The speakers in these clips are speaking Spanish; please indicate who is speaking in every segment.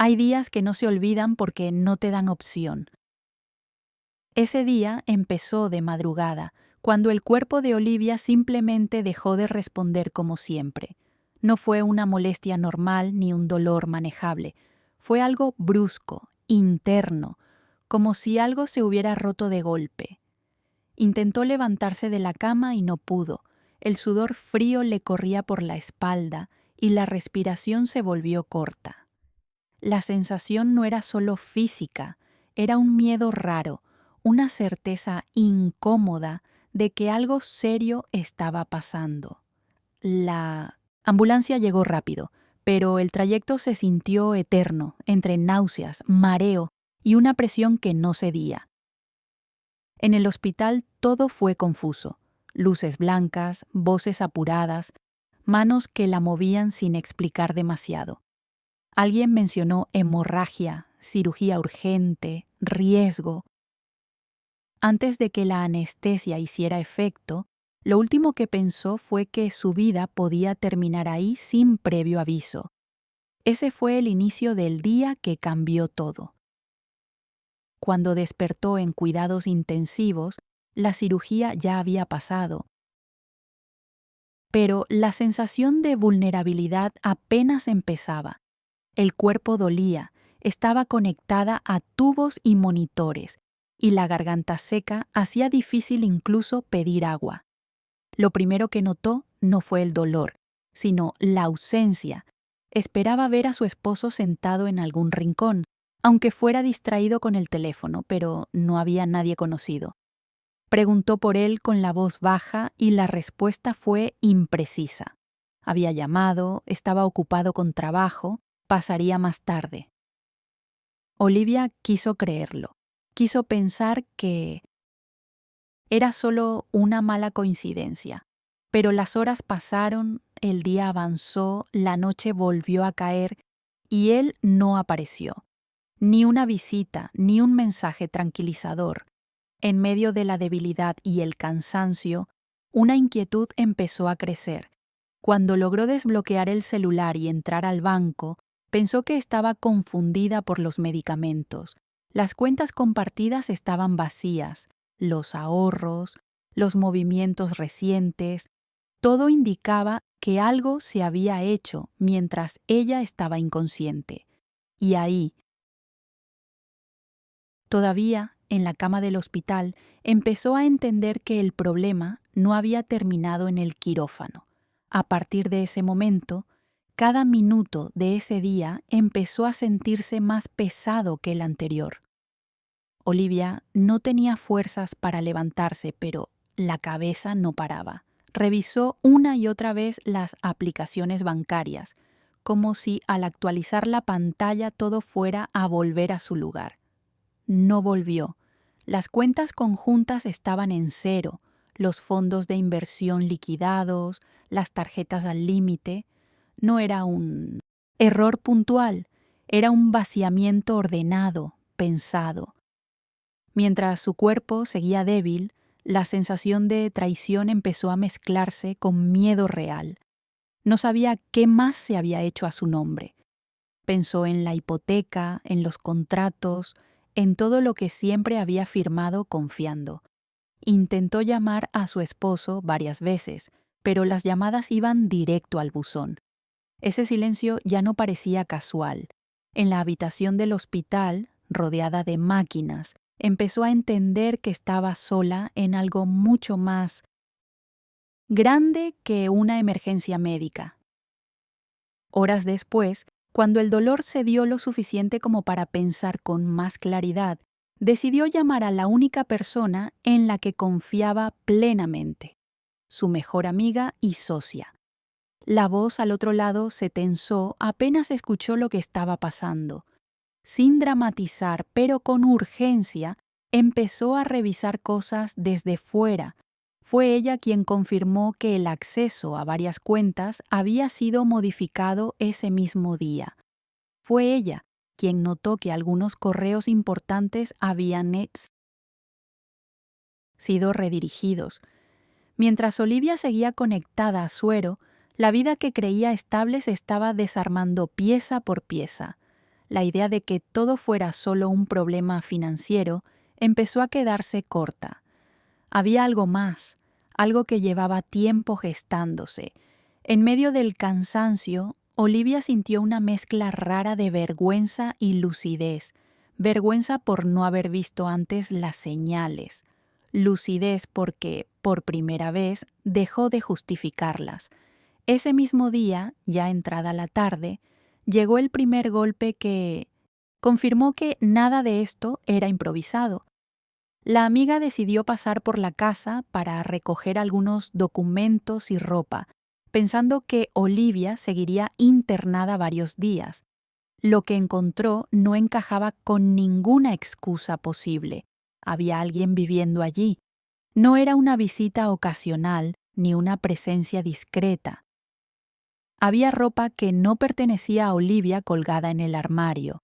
Speaker 1: Hay días que no se olvidan porque no te dan opción. Ese día empezó de madrugada, cuando el cuerpo de Olivia simplemente dejó de responder como siempre. No fue una molestia normal ni un dolor manejable. Fue algo brusco, interno, como si algo se hubiera roto de golpe. Intentó levantarse de la cama y no pudo. El sudor frío le corría por la espalda y la respiración se volvió corta. La sensación no era solo física, era un miedo raro, una certeza incómoda de que algo serio estaba pasando. La ambulancia llegó rápido, pero el trayecto se sintió eterno, entre náuseas, mareo y una presión que no cedía. En el hospital todo fue confuso. Luces blancas, voces apuradas, manos que la movían sin explicar demasiado. Alguien mencionó hemorragia, cirugía urgente, riesgo. Antes de que la anestesia hiciera efecto, lo último que pensó fue que su vida podía terminar ahí sin previo aviso. Ese fue el inicio del día que cambió todo. Cuando despertó en cuidados intensivos, la cirugía ya había pasado. Pero la sensación de vulnerabilidad apenas empezaba. El cuerpo dolía, estaba conectada a tubos y monitores, y la garganta seca hacía difícil incluso pedir agua. Lo primero que notó no fue el dolor, sino la ausencia. Esperaba ver a su esposo sentado en algún rincón, aunque fuera distraído con el teléfono, pero no había nadie conocido. Preguntó por él con la voz baja y la respuesta fue imprecisa. Había llamado, estaba ocupado con trabajo, pasaría más tarde. Olivia quiso creerlo. Quiso pensar que era solo una mala coincidencia. Pero las horas pasaron, el día avanzó, la noche volvió a caer y él no apareció. Ni una visita, ni un mensaje tranquilizador. En medio de la debilidad y el cansancio, una inquietud empezó a crecer. Cuando logró desbloquear el celular y entrar al banco, pensó que estaba confundida por los medicamentos. Las cuentas compartidas estaban vacías, los ahorros, los movimientos recientes, todo indicaba que algo se había hecho mientras ella estaba inconsciente. Y ahí, todavía en la cama del hospital, empezó a entender que el problema no había terminado en el quirófano. A partir de ese momento, cada minuto de ese día empezó a sentirse más pesado que el anterior. Olivia no tenía fuerzas para levantarse, pero la cabeza no paraba. Revisó una y otra vez las aplicaciones bancarias, como si al actualizar la pantalla todo fuera a volver a su lugar. No volvió. Las cuentas conjuntas estaban en cero, los fondos de inversión liquidados, las tarjetas al límite. No era un error puntual, era un vaciamiento ordenado, pensado. Mientras su cuerpo seguía débil, la sensación de traición empezó a mezclarse con miedo real. No sabía qué más se había hecho a su nombre. Pensó en la hipoteca, en los contratos, en todo lo que siempre había firmado confiando. Intentó llamar a su esposo varias veces, pero las llamadas iban directo al buzón. Ese silencio ya no parecía casual. En la habitación del hospital, rodeada de máquinas, empezó a entender que estaba sola en algo mucho más grande que una emergencia médica. Horas después, cuando el dolor cedió lo suficiente como para pensar con más claridad, decidió llamar a la única persona en la que confiaba plenamente, su mejor amiga y socia. La voz al otro lado se tensó apenas escuchó lo que estaba pasando. Sin dramatizar, pero con urgencia, empezó a revisar cosas desde fuera. Fue ella quien confirmó que el acceso a varias cuentas había sido modificado ese mismo día. Fue ella quien notó que algunos correos importantes habían sido redirigidos. Mientras Olivia seguía conectada a Suero, la vida que creía estable se estaba desarmando pieza por pieza. la idea de que todo fuera solo un problema financiero empezó a quedarse corta. Había algo más, algo que llevaba tiempo gestándose. En medio del cansancio, Olivia sintió una mezcla rara de vergüenza y lucidez. Vergüenza por no haber visto antes las señales. Lucidez porque, por primera vez, dejó de justificarlas. Ese mismo día, ya entrada la tarde, llegó el primer golpe que confirmó que nada de esto era improvisado. La amiga decidió pasar por la casa para recoger algunos documentos y ropa, pensando que Olivia seguiría internada varios días. Lo que encontró no encajaba con ninguna excusa posible. Había alguien viviendo allí. No era una visita ocasional ni una presencia discreta. Había ropa que no pertenecía a Olivia colgada en el armario,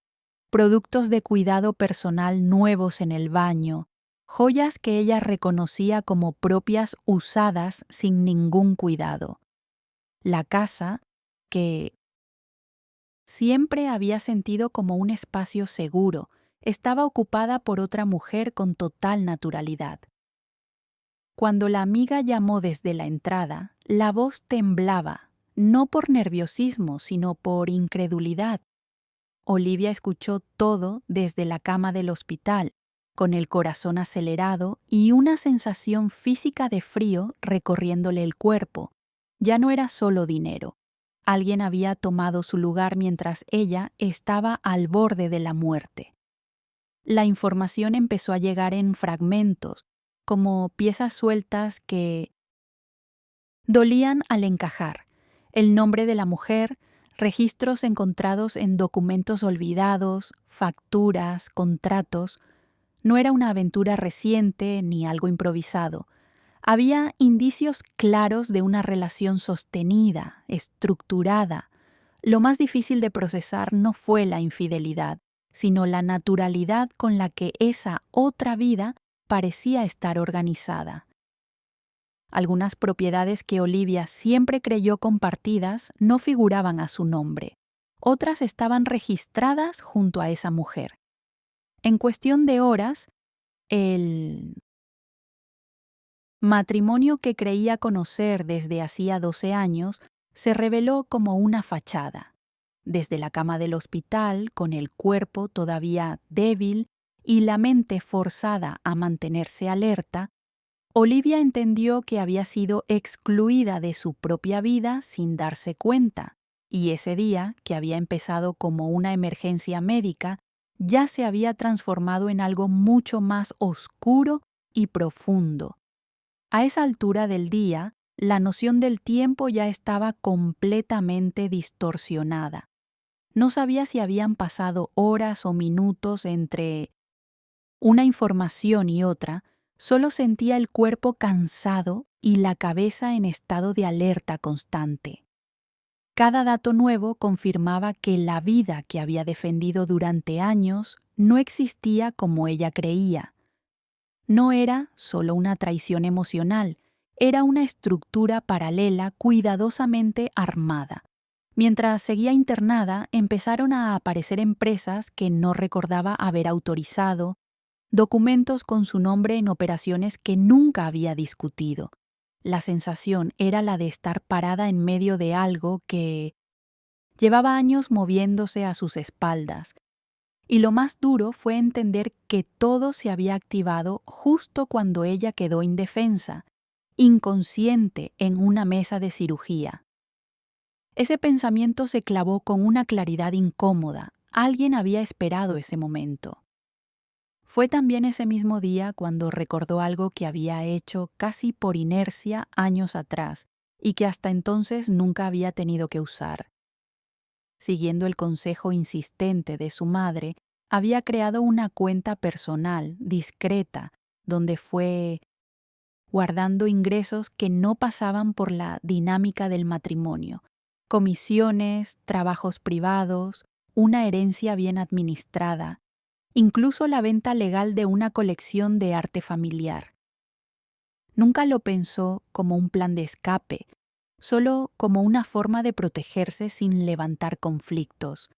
Speaker 1: productos de cuidado personal nuevos en el baño, joyas que ella reconocía como propias usadas sin ningún cuidado. La casa, que siempre había sentido como un espacio seguro, estaba ocupada por otra mujer con total naturalidad. Cuando la amiga llamó desde la entrada, la voz temblaba, no por nerviosismo, sino por incredulidad. Olivia escuchó todo desde la cama del hospital, con el corazón acelerado y una sensación física de frío recorriéndole el cuerpo. Ya no era solo dinero. Alguien había tomado su lugar mientras ella estaba al borde de la muerte. La información empezó a llegar en fragmentos, como piezas sueltas que dolían al encajar. El nombre de la mujer, registros encontrados en documentos olvidados, facturas, contratos. No era una aventura reciente ni algo improvisado. Había indicios claros de una relación sostenida, estructurada. Lo más difícil de procesar no fue la infidelidad, sino la naturalidad con la que esa otra vida parecía estar organizada. Algunas propiedades que Olivia siempre creyó compartidas no figuraban a su nombre. Otras estaban registradas junto a esa mujer. En cuestión de horas, el matrimonio que creía conocer desde hacía 12 años se reveló como una fachada. Desde la cama del hospital, con el cuerpo todavía débil y la mente forzada a mantenerse alerta, Olivia entendió que había sido excluida de su propia vida sin darse cuenta, y ese día, que había empezado como una emergencia médica, ya se había transformado en algo mucho más oscuro y profundo. A esa altura del día, la noción del tiempo ya estaba completamente distorsionada. No sabía si habían pasado horas o minutos entre una información y otra. Solo sentía el cuerpo cansado y la cabeza en estado de alerta constante. Cada dato nuevo confirmaba que la vida que había defendido durante años no existía como ella creía. No era solo una traición emocional, era una estructura paralela cuidadosamente armada. Mientras seguía internada, empezaron a aparecer empresas que no recordaba haber autorizado, documentos con su nombre en operaciones que nunca había discutido. La sensación era la de estar parada en medio de algo que llevaba años moviéndose a sus espaldas. Y lo más duro fue entender que todo se había activado justo cuando ella quedó indefensa, inconsciente en una mesa de cirugía. Ese pensamiento se clavó con una claridad incómoda. Alguien había esperado ese momento. Fue también ese mismo día cuando recordó algo que había hecho casi por inercia años atrás y que hasta entonces nunca había tenido que usar. Siguiendo el consejo insistente de su madre, había creado una cuenta personal, discreta, donde fue guardando ingresos que no pasaban por la dinámica del matrimonio, comisiones, trabajos privados, una herencia bien administrada, incluso la venta legal de una colección de arte familiar. Nunca lo pensó como un plan de escape, solo como una forma de protegerse sin levantar conflictos.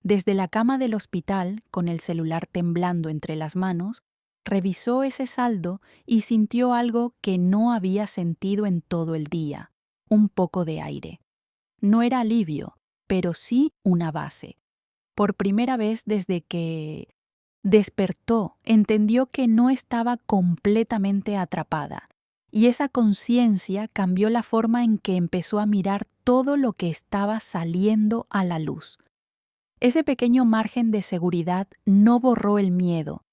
Speaker 1: Desde la cama del hospital, con el celular temblando entre las manos, revisó ese saldo y sintió algo que no había sentido en todo el día: un poco de aire. No era alivio, pero sí una base. Por primera vez desde que despertó, entendió que no estaba completamente atrapada, y esa conciencia cambió la forma en que empezó a mirar todo lo que estaba saliendo a la luz. Ese pequeño margen de seguridad no borró el miedo,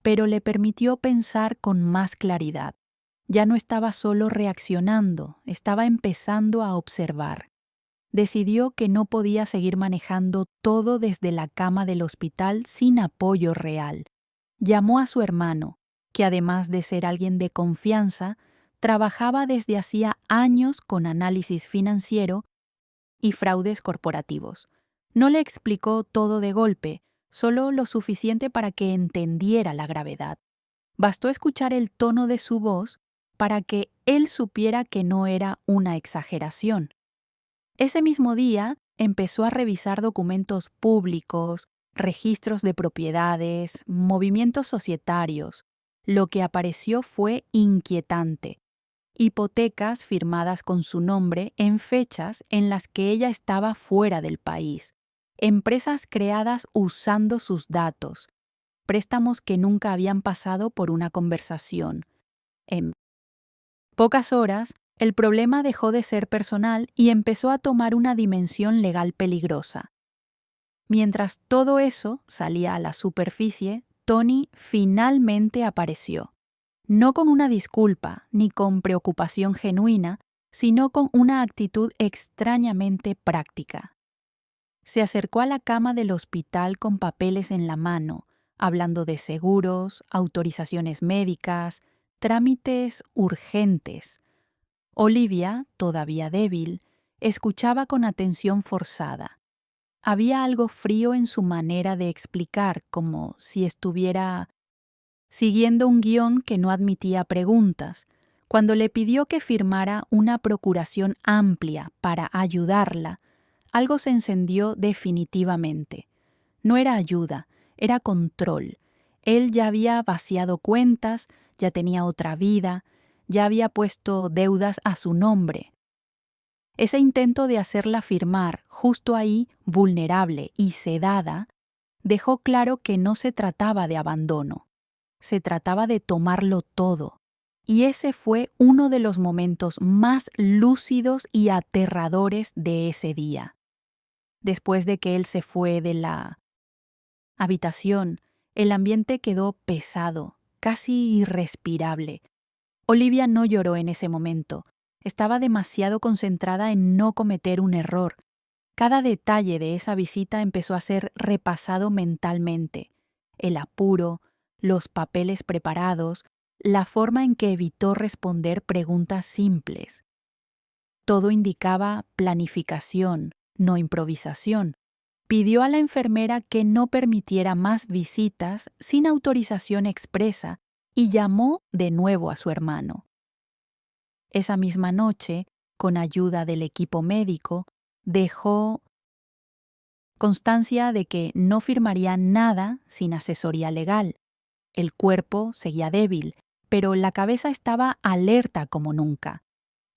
Speaker 1: pero le permitió pensar con más claridad. Ya no estaba solo reaccionando, estaba empezando a observar. Decidió que no podía seguir manejando todo desde la cama del hospital sin apoyo real. Llamó a su hermano, que además de ser alguien de confianza, trabajaba desde hacía años con análisis financiero y fraudes corporativos. No le explicó todo de golpe, solo lo suficiente para que entendiera la gravedad. Bastó escuchar el tono de su voz para que él supiera que no era una exageración. Ese mismo día empezó a revisar documentos públicos, registros de propiedades, movimientos societarios. Lo que apareció fue inquietante: hipotecas firmadas con su nombre en fechas en las que ella estaba fuera del país, empresas creadas usando sus datos, préstamos que nunca habían pasado por una conversación. En pocas horas, el problema dejó de ser personal y empezó a tomar una dimensión legal peligrosa. Mientras todo eso salía a la superficie, Tony finalmente apareció. No con una disculpa ni con preocupación genuina, sino con una actitud extrañamente práctica. Se acercó a la cama del hospital con papeles en la mano, hablando de seguros, autorizaciones médicas, trámites urgentes. Olivia, todavía débil, escuchaba con atención forzada. Había algo frío en su manera de explicar, como si estuviera siguiendo un guión que no admitía preguntas. Cuando le pidió que firmara una procuración amplia para ayudarla, algo se encendió definitivamente. No era ayuda, era control. Él ya había vaciado cuentas, ya tenía otra vida, ya había puesto deudas a su nombre. Ese intento de hacerla firmar, justo ahí, vulnerable y sedada, dejó claro que no se trataba de abandono. Se trataba de tomarlo todo. Y ese fue uno de los momentos más lúcidos y aterradores de ese día. Después de que él se fue de la habitación, el ambiente quedó pesado, casi irrespirable. Olivia no lloró en ese momento. Estaba demasiado concentrada en no cometer un error. Cada detalle de esa visita empezó a ser repasado mentalmente: el apuro, los papeles preparados, la forma en que evitó responder preguntas simples. Todo indicaba planificación, no improvisación. Pidió a la enfermera que no permitiera más visitas sin autorización expresa y llamó de nuevo a su hermano. Esa misma noche, con ayuda del equipo médico, dejó constancia de que no firmaría nada sin asesoría legal. El cuerpo seguía débil, pero la cabeza estaba alerta como nunca.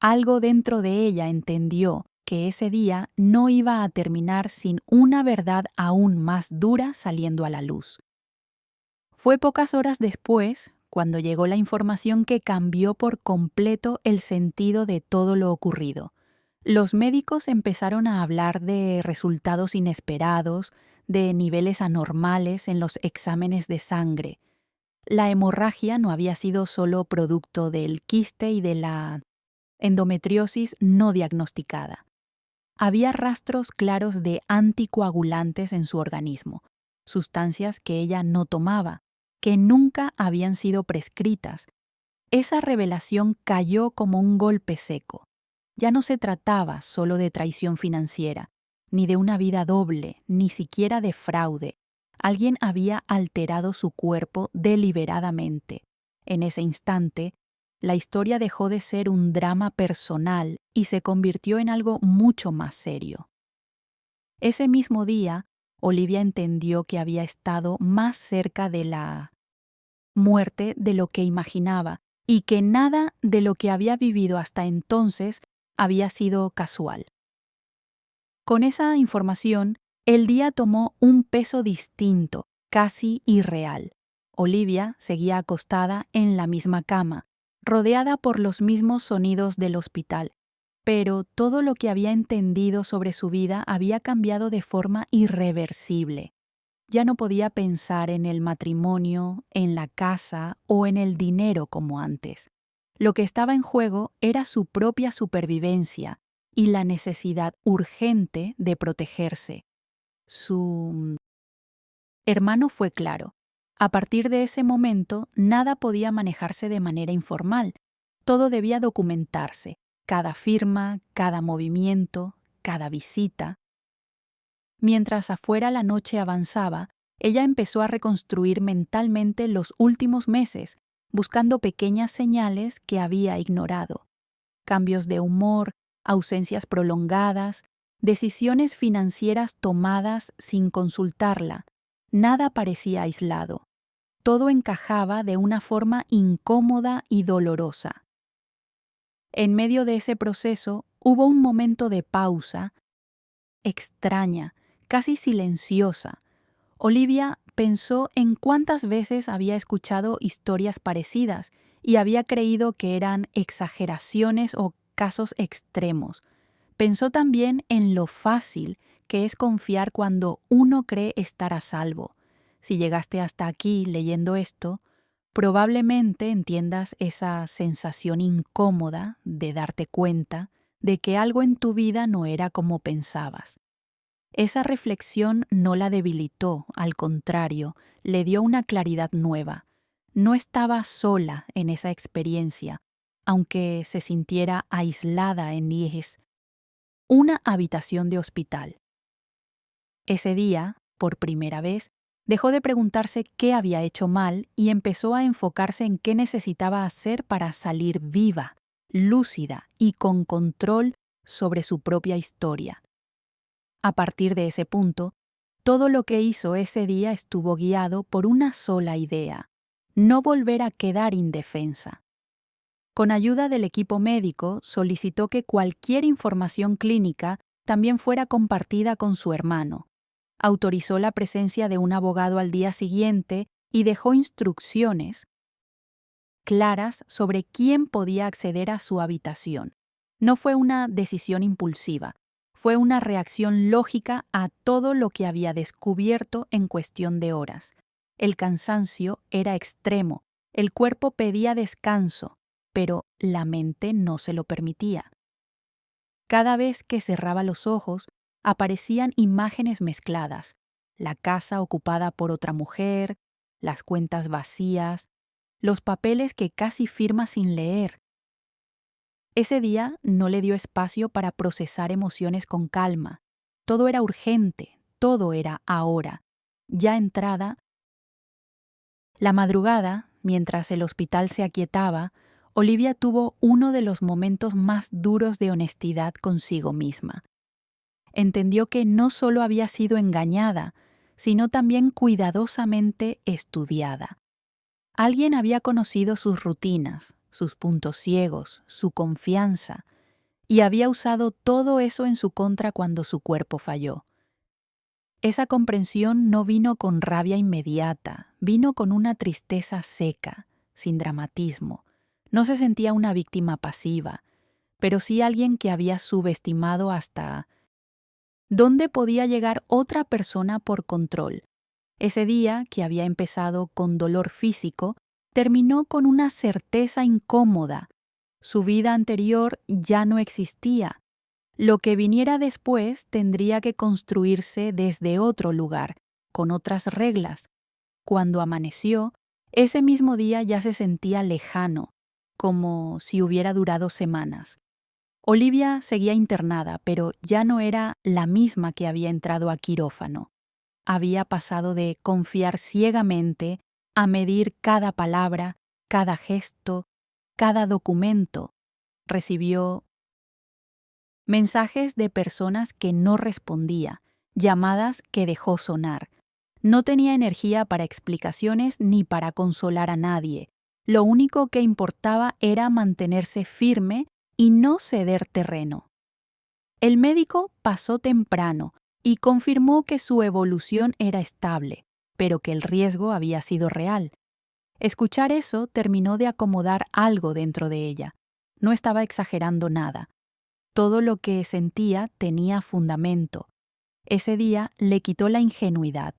Speaker 1: Algo dentro de ella entendió que ese día no iba a terminar sin una verdad aún más dura saliendo a la luz. Fue pocas horas después cuando llegó la información que cambió por completo el sentido de todo lo ocurrido. Los médicos empezaron a hablar de resultados inesperados, de niveles anormales en los exámenes de sangre. La hemorragia no había sido solo producto del quiste y de la endometriosis no diagnosticada. Había rastros claros de anticoagulantes en su organismo, sustancias que ella no tomaba, que nunca habían sido prescritas. Esa revelación cayó como un golpe seco. Ya no se trataba solo de traición financiera, ni de una vida doble, ni siquiera de fraude. Alguien había alterado su cuerpo deliberadamente. En ese instante, la historia dejó de ser un drama personal y se convirtió en algo mucho más serio. Ese mismo día, Olivia entendió que había estado más cerca de la muerte de lo que imaginaba y que nada de lo que había vivido hasta entonces había sido casual. Con esa información, el día tomó un peso distinto, casi irreal. Olivia seguía acostada en la misma cama, rodeada por los mismos sonidos del hospital, pero todo lo que había entendido sobre su vida había cambiado de forma irreversible. Ya no podía pensar en el matrimonio, en la casa o en el dinero como antes. Lo que estaba en juego era su propia supervivencia y la necesidad urgente de protegerse. Su hermano fue claro. A partir de ese momento, nada podía manejarse de manera informal. Todo debía documentarse, cada firma, cada movimiento, cada visita. Mientras afuera la noche avanzaba, ella empezó a reconstruir mentalmente los últimos meses, buscando pequeñas señales que había ignorado. Cambios de humor, ausencias prolongadas, decisiones financieras tomadas sin consultarla. Nada parecía aislado. Todo encajaba de una forma incómoda y dolorosa. En medio de ese proceso hubo un momento de pausa extraña, casi silenciosa. Olivia pensó en cuántas veces había escuchado historias parecidas y había creído que eran exageraciones o casos extremos. Pensó también en lo fácil que es confiar cuando uno cree estar a salvo. Si llegaste hasta aquí leyendo esto, probablemente entiendas esa sensación incómoda de darte cuenta de que algo en tu vida no era como pensabas. Esa reflexión no la debilitó, al contrario, le dio una claridad nueva. No estaba sola en esa experiencia, aunque se sintiera aislada en una habitación de hospital. Ese día, por primera vez, dejó de preguntarse qué había hecho mal y empezó a enfocarse en qué necesitaba hacer para salir viva, lúcida y con control sobre su propia historia. A partir de ese punto, todo lo que hizo ese día estuvo guiado por una sola idea: no volver a quedar indefensa. Con ayuda del equipo médico, solicitó que cualquier información clínica también fuera compartida con su hermano. Autorizó la presencia de un abogado al día siguiente y dejó instrucciones claras sobre quién podía acceder a su habitación. No fue una decisión impulsiva, fue una reacción lógica a todo lo que había descubierto en cuestión de horas. El cansancio era extremo, el cuerpo pedía descanso, pero la mente no se lo permitía. Cada vez que cerraba los ojos, aparecían imágenes mezcladas: la casa ocupada por otra mujer, las cuentas vacías, los papeles que casi firma sin leer. Ese día no le dio espacio para procesar emociones con calma. Todo era urgente, todo era ahora. Ya entrada la madrugada, mientras el hospital se aquietaba, Olivia tuvo uno de los momentos más duros de honestidad consigo misma. Entendió que no solo había sido engañada, sino también cuidadosamente estudiada. Alguien había conocido sus rutinas, sus puntos ciegos, su confianza, y había usado todo eso en su contra cuando su cuerpo falló. Esa comprensión no vino con rabia inmediata, vino con una tristeza seca, sin dramatismo. No se sentía una víctima pasiva, pero sí alguien que había subestimado hasta dónde podía llegar otra persona por control. Ese día, que había empezado con dolor físico, terminó con una certeza incómoda. Su vida anterior ya no existía. Lo que viniera después tendría que construirse desde otro lugar, con otras reglas. Cuando amaneció, ese mismo día ya se sentía lejano, como si hubiera durado semanas. Olivia seguía internada, pero ya no era la misma que había entrado a quirófano. Había pasado de confiar ciegamente a medir cada palabra, cada gesto, cada documento. Recibió mensajes de personas que no respondía, llamadas que dejó sonar. No tenía energía para explicaciones ni para consolar a nadie. Lo único que importaba era mantenerse firme y no ceder terreno. El médico pasó temprano y confirmó que su evolución era estable, pero que el riesgo había sido real. Escuchar eso terminó de acomodar algo dentro de ella. No estaba exagerando nada. Todo lo que sentía tenía fundamento. Ese día le quitó la ingenuidad,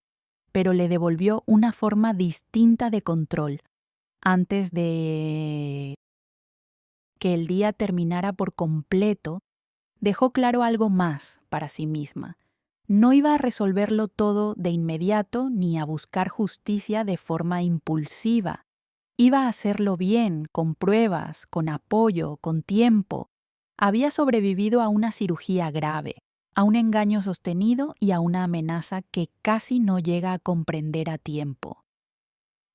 Speaker 1: pero le devolvió una forma distinta de control. Antes de que el día terminara por completo, dejó claro algo más para sí misma. No iba a resolverlo todo de inmediato ni a buscar justicia de forma impulsiva. Iba a hacerlo bien, con pruebas, con apoyo, con tiempo. Había sobrevivido a una cirugía grave, a un engaño sostenido y a una amenaza que casi no llega a comprender a tiempo.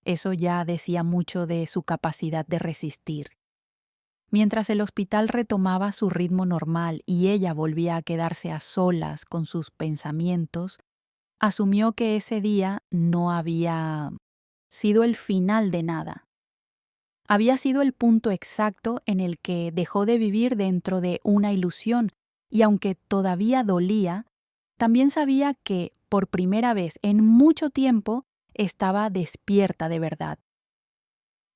Speaker 1: Eso ya decía mucho de su capacidad de resistir. Mientras el hospital retomaba su ritmo normal y ella volvía a quedarse a solas con sus pensamientos, asumió que ese día no había sido el final de nada. Había sido el punto exacto en el que dejó de vivir dentro de una ilusión y aunque todavía dolía, también sabía que, por primera vez en mucho tiempo, estaba despierta de verdad.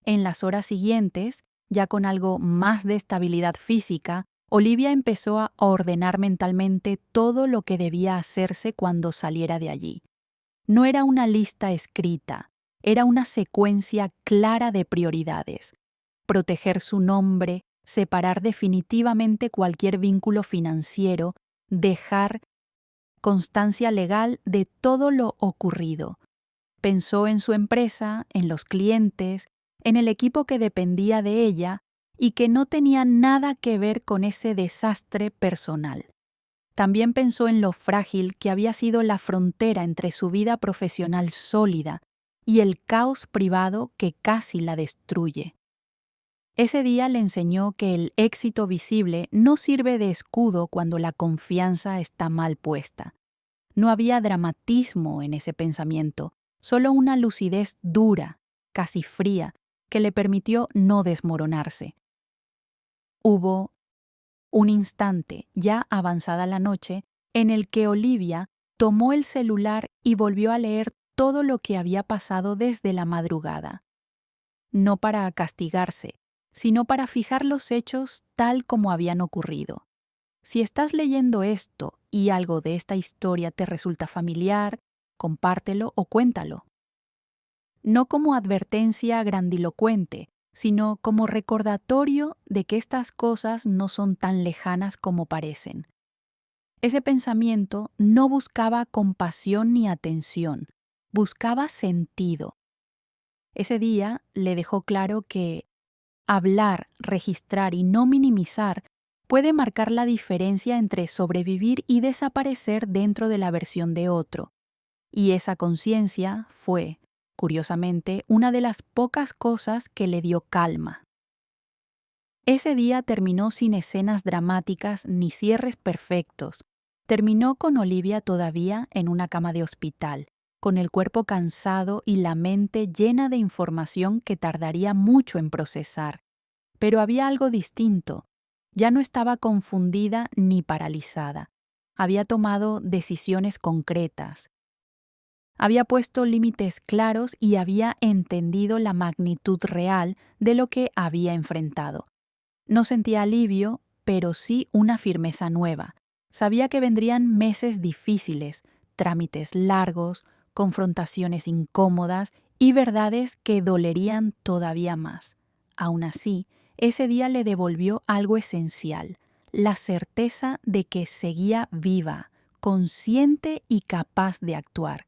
Speaker 1: En las horas siguientes, ya con algo más de estabilidad física, Olivia empezó a ordenar mentalmente todo lo que debía hacerse cuando saliera de allí. No era una lista escrita, era una secuencia clara de prioridades. Proteger su nombre, separar definitivamente cualquier vínculo financiero, dejar constancia legal de todo lo ocurrido. Pensó en su empresa, en los clientes, en el equipo que dependía de ella y que no tenía nada que ver con ese desastre personal. También pensó en lo frágil que había sido la frontera entre su vida profesional sólida y el caos privado que casi la destruye. Ese día le enseñó que el éxito visible no sirve de escudo cuando la confianza está mal puesta. No había dramatismo en ese pensamiento, solo una lucidez dura, casi fría, que le permitió no desmoronarse. Hubo un instante, ya avanzada la noche, en el que Olivia tomó el celular y volvió a leer todo lo que había pasado desde la madrugada. No para castigarse, sino para fijar los hechos tal como habían ocurrido. Si estás leyendo esto y algo de esta historia te resulta familiar, compártelo o cuéntalo. No como advertencia grandilocuente, sino como recordatorio de que estas cosas no son tan lejanas como parecen. Ese pensamiento no buscaba compasión ni atención, buscaba sentido. Ese día le dejó claro que hablar, registrar y no minimizar puede marcar la diferencia entre sobrevivir y desaparecer dentro de la versión de otro. Y esa conciencia fue, curiosamente, una de las pocas cosas que le dio calma. Ese día terminó sin escenas dramáticas ni cierres perfectos. Terminó con Olivia todavía en una cama de hospital, con el cuerpo cansado y la mente llena de información que tardaría mucho en procesar. Pero había algo distinto. Ya no estaba confundida ni paralizada. Había tomado decisiones concretas. Había puesto límites claros y había entendido la magnitud real de lo que había enfrentado. No sentía alivio, pero sí una firmeza nueva. Sabía que vendrían meses difíciles, trámites largos, confrontaciones incómodas y verdades que dolerían todavía más. Aún así, ese día le devolvió algo esencial, la certeza de que seguía viva, consciente y capaz de actuar.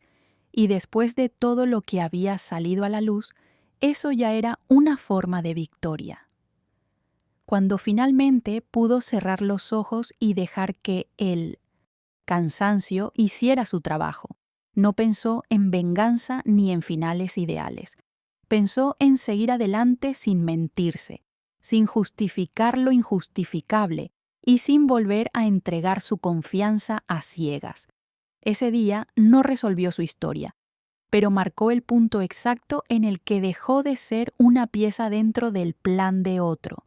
Speaker 1: Y después de todo lo que había salido a la luz, eso ya era una forma de victoria. Cuando finalmente pudo cerrar los ojos y dejar que el cansancio hiciera su trabajo, no pensó en venganza ni en finales ideales. Pensó en seguir adelante sin mentirse, sin justificar lo injustificable y sin volver a entregar su confianza a ciegas. Ese día no resolvió su historia, pero marcó el punto exacto en el que dejó de ser una pieza dentro del plan de otro.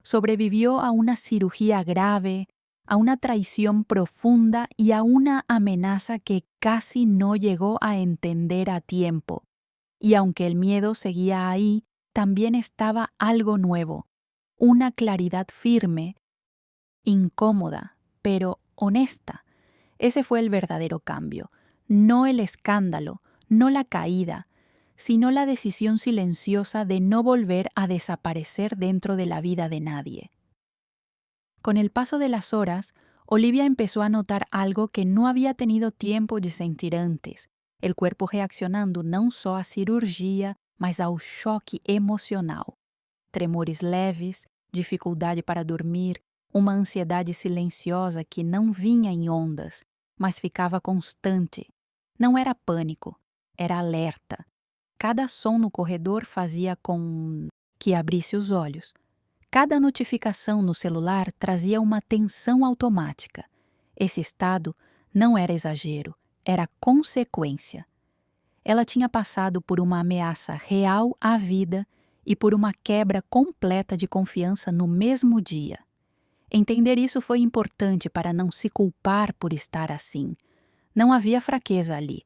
Speaker 1: Sobrevivió a una cirugía grave, a una traición profunda y a una amenaza que casi no llegó a entender a tiempo. Y aunque el miedo seguía ahí, también estaba algo nuevo, una claridad firme, incómoda, pero honesta. Ese fue el verdadero cambio, no el escándalo, no la caída, sino la decisión silenciosa de no volver a desaparecer dentro de la vida de nadie. Con el paso de las horas, Olivia empezó a notar algo que no había tenido tiempo de sentir antes, el cuerpo reaccionando não só à cirurgia, mas ao choque emocional. Tremores leves, dificuldade para dormir, uma ansiedade silenciosa que não vinha em ondas, mas ficava constante. Não era pânico, era alerta. Cada som no corredor fazia com que abrisse os olhos. Cada notificação no celular trazia uma tensão automática. Esse estado não era exagero, era consequência. Ela tinha passado por uma ameaça real à vida e por uma quebra completa de confiança no mesmo dia. Entender isso foi importante para não se culpar por estar assim. Não havia fraqueza ali.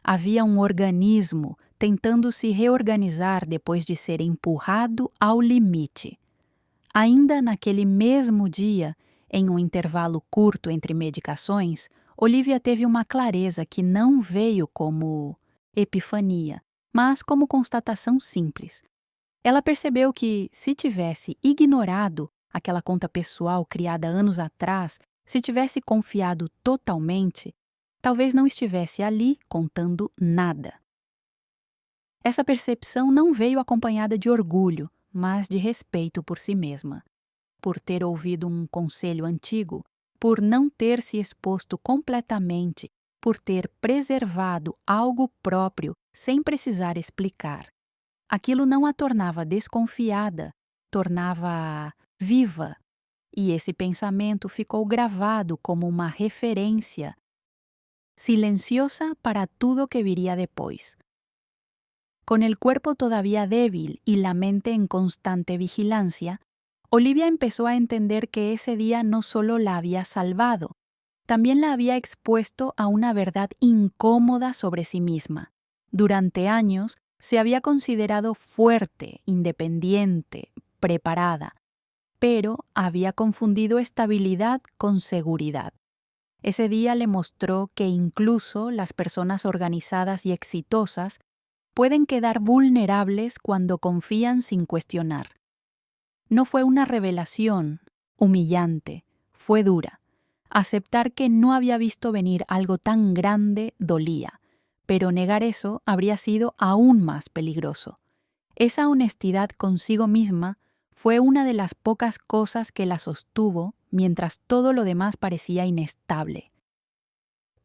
Speaker 1: Havia um organismo tentando se reorganizar depois de ser empurrado ao limite. Ainda naquele mesmo dia, em um intervalo curto entre medicações, Olivia teve uma clareza que não veio como epifania, mas como constatação simples. Ela percebeu que, se tivesse ignorado aquela conta pessoal criada anos atrás, se tivesse confiado totalmente, talvez não estivesse ali contando nada. Essa percepção não veio acompanhada de orgulho, mas de respeito por si mesma. Por ter ouvido um conselho antigo, por não ter se exposto completamente, por ter preservado algo próprio sem precisar explicar. Aquilo não a tornava desconfiada, tornava-a viva. E esse pensamento ficou gravado como uma referência silenciosa para tudo que viria depois. Con el cuerpo todavía débil y la mente en constante vigilancia, Olivia empezó a entender que ese día no solo la había salvado, también la había expuesto a una verdad incómoda sobre sí misma. Durante años se había considerado fuerte, independiente, preparada, pero había confundido estabilidad con seguridad. Ese día le mostró que incluso las personas organizadas y exitosas pueden quedar vulnerables cuando confían sin cuestionar. No fue una revelación humillante, fue dura. Aceptar que no había visto venir algo tan grande dolía, pero negar eso habría sido aún más peligroso. Esa honestidad consigo misma fue una de las pocas cosas que la sostuvo mientras todo lo demás parecía inestable.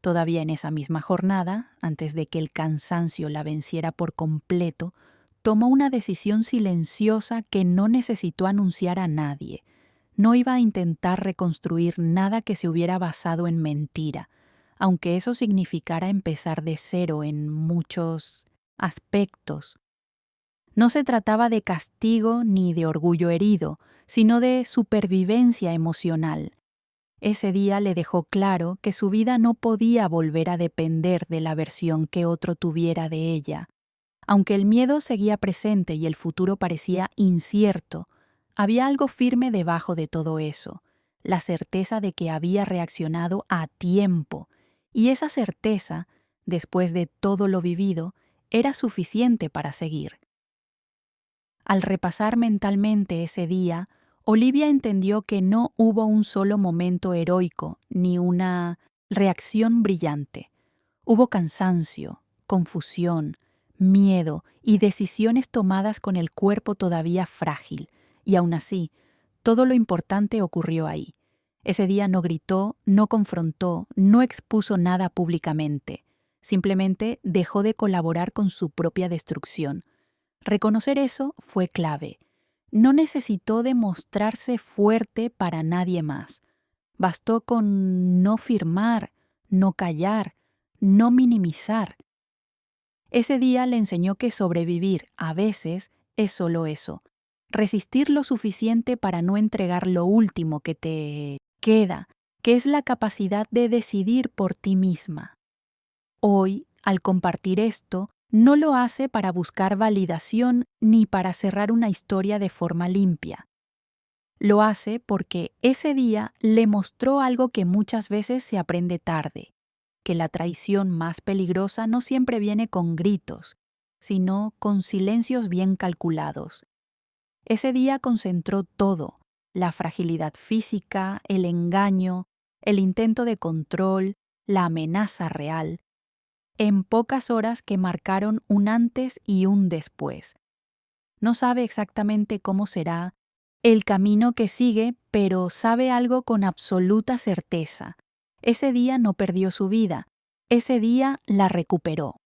Speaker 1: Todavía en esa misma jornada, antes de que el cansancio la venciera por completo, tomó una decisión silenciosa que no necesitó anunciar a nadie. No iba a intentar reconstruir nada que se hubiera basado en mentira, aunque eso significara empezar de cero en muchos aspectos. No se trataba de castigo ni de orgullo herido, sino de supervivencia emocional. Ese día le dejó claro que su vida no podía volver a depender de la versión que otro tuviera de ella. Aunque el miedo seguía presente y el futuro parecía incierto, había algo firme debajo de todo eso, la certeza de que había reaccionado a tiempo, y esa certeza, después de todo lo vivido, era suficiente para seguir. Al repasar mentalmente ese día, Olivia entendió que no hubo un solo momento heroico ni una reacción brillante. Hubo cansancio, confusión, miedo y decisiones tomadas con el cuerpo todavía frágil, y aún así, todo lo importante ocurrió ahí. Ese día no gritó, no confrontó, no expuso nada públicamente. Simplemente dejó de colaborar con su propia destrucción. Reconocer eso fue clave. No necesitó demostrarse fuerte para nadie más. Bastó con no firmar, no callar, no minimizar. Ese día le enseñó que sobrevivir, a veces, es solo eso. Resistir lo suficiente para no entregar lo último que te queda, que es la capacidad de decidir por ti misma. Hoy, al compartir esto, no lo hace para buscar validación ni para cerrar una historia de forma limpia. Lo hace porque ese día le mostró algo que muchas veces se aprende tarde, que la traición más peligrosa no siempre viene con gritos, sino con silencios bien calculados. Ese día concentró todo: la fragilidad física, el engaño, el intento de control, la amenaza real, en pocas horas que marcaron un antes y un después. No sabe exactamente cómo será el camino que sigue, pero sabe algo con absoluta certeza. Ese día no perdió su vida, ese día la recuperó.